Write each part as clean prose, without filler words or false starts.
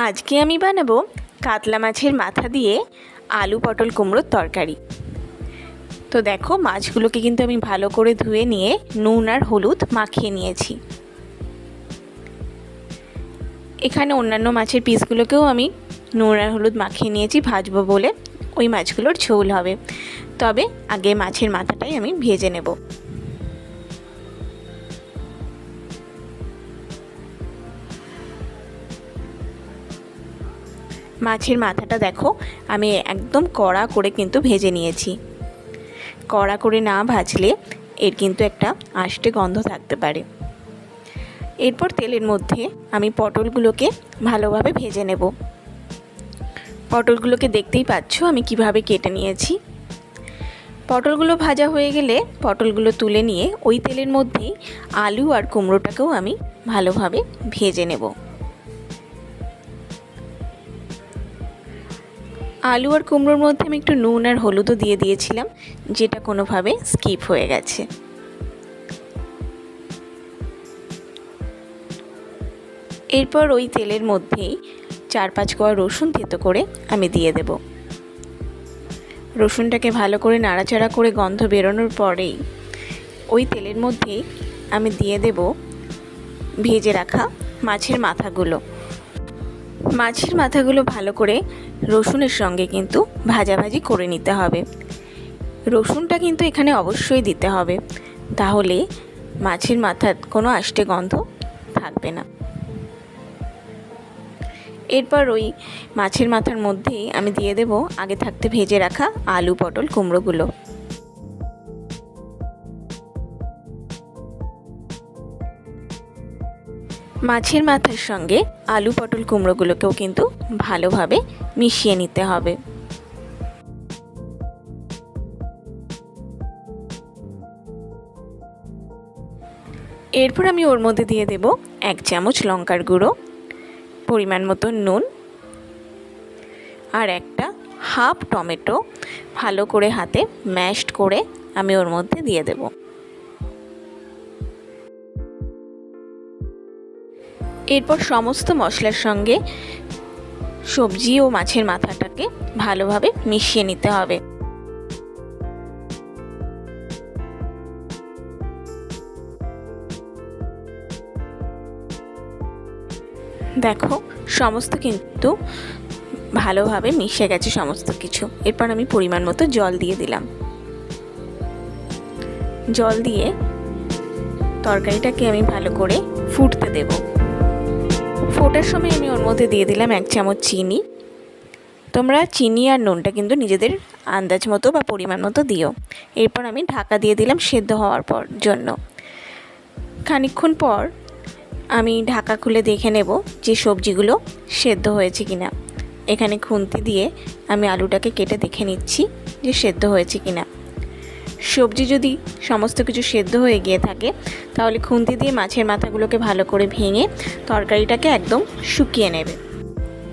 আজকে আমি বানাবো কাতলা মাছের মাথা দিয়ে আলু পটল কুমড়োর তরকারি। তো দেখো, মাছগুলোকে কিন্তু আমি ভালো করে ধুয়ে নিয়ে নুন আর হলুদ মাখিয়ে নিয়েছি। এখানে অন্যান্য মাছের পিসগুলোকেও আমি নুন আর হলুদ মাখিয়ে নিয়েছি ভাজবো বলে, ওই মাছগুলোর ঝোল হবে। তবে আগে মাছের মাথাটাই আমি ভেজে নেব। মাছের মাথাটা দেখো আমি একদম কড়া করে কিন্তু ভেজে নিয়েছি। কড়া করে না ভাজলে এর কিন্তু একটা আষ্টে গন্ধ থাকতে পারে। এরপর তেলের মধ্যে আমি পটলগুলোকে ভালোভাবে ভেজে নেব। পটলগুলোকে দেখতেই পাচ্ছ আমি কিভাবে কেটে নিয়েছি। পটলগুলো ভাজা হয়ে গেলে পটলগুলো তুলে নিয়ে ওই তেলের মধ্যেই আলু আর কুমড়োটাকেও আমি ভালোভাবে ভেজে নেব। আলু আর কুমড়োর মধ্যে আমি একটু নুন আর হলুদও দিয়ে দিয়েছিলাম, যেটা কোনোভাবে স্কিপ হয়ে গেছে। এরপর ওই তেলের মধ্যেই 4-5 কোয়া রসুন থেতো করে আমি দিয়ে দেব। রসুনটাকে ভালো করে নাড়াচাড়া করে গন্ধ বেরোনোর পরেই ওই তেলের মধ্যেই আমি দিয়ে দেব ভেজে রাখা মাছের মাথাগুলো। মাছের মাথাগুলো ভালো করে রসুনের সঙ্গে কিন্তু ভাজাভাজি করে নিতে হবে। রসুনটা কিন্তু এখানে অবশ্যই দিতে হবে, তাহলে মাছের মাথার কোনো আষ্টে গন্ধ থাকবে না। এরপর ওই মাছের মাথার মধ্যেই আমি দিয়ে দেব আগে থাকতে ভেজে রাখা আলু পটল কুমড়োগুলো। মাছের মাথার সঙ্গে আলু পটল কুমড়োগুলোকেও কিন্তু ভালোভাবে মিশিয়ে নিতে হবে। এরপর আমি ওর মধ্যে দিয়ে দেব 1 চামচ লঙ্কার গুঁড়ো, পরিমাণ মতো নুন আর একটা হাফ টমেটো ভালো করে হাতে ম্যাশড করে আমি ওর মধ্যে দিয়ে দেব। এরপর সমস্ত মশলার সঙ্গে সবজি ও মাছের মাথাটাকে ভালোভাবে মিশিয়ে নিতে হবে। দেখো সমস্ত কিন্তু ভালোভাবে মিশে গেছে সমস্ত কিছু। এরপর আমি পরিমাণ মতো জল দিয়ে দিলাম। জল দিয়ে তরকারিটাকে আমি ভালো করে ফুটতে দেব। ফোটার সময় আমি ওর মধ্যে দিয়ে দিলাম 1 চামচ চিনি। তোমরা চিনি আর নুনটা কিন্তু নিজেদের আন্দাজ মতো বা পরিমাণ মতো দিও। এরপর আমি ঢাকা দিয়ে দিলাম সেদ্ধ হওয়ার জন্য। খানিকক্ষণ পর আমি ঢাকা খুলে দেখে নেব যে সবজিগুলো সেদ্ধ হয়েছে কিনা। এখানে খুন্তি দিয়ে আমি আলুটাকে কেটে দেখে নিচ্ছি যে সেদ্ধ হয়েছে কিনা। সবজি যদি সমস্ত কিছু সেদ্ধ হয়ে গিয়ে থাকে তাহলে খুন্তি দিয়ে মাছের মাথাগুলোকে ভালো করে ভেঙে তরকারিটাকে একদম শুকিয়ে নেবে।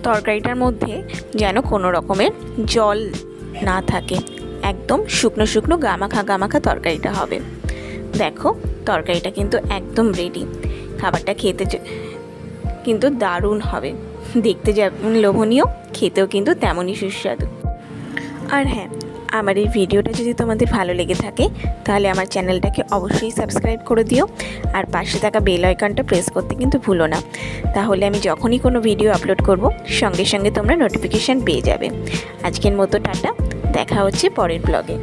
তরকারিটার মধ্যে যেন কোনো রকমের জল না থাকে, একদম শুকনো শুকনো গামাখা গামাখা তরকারিটা হবে। দেখো তরকারিটা কিন্তু একদম রেডি। খাবারটা খেতে কিন্তু দারুণ হবে, দেখতে যেমন লোভনীয়, খেতেও কিন্তু তেমনই সুস্বাদু। আর হ্যাঁ, আমার এই ভিডিওটা যদি তোমাদের ভালো লেগে থাকে তাহলে আমার চ্যানেলটাকে অবশ্যই সাবস্ক্রাইব করে দিও আর পাশে থাকা বেল আইকনটা প্রেস করতে কিন্তু ভুলো না। তাহলে আমি যখনই কোনো ভিডিও আপলোড করব সঙ্গে সঙ্গে তোমরা নোটিফিকেশান পেয়ে যাবে। আজকের মতো টাটা, দেখা হচ্ছে পরের ব্লগে।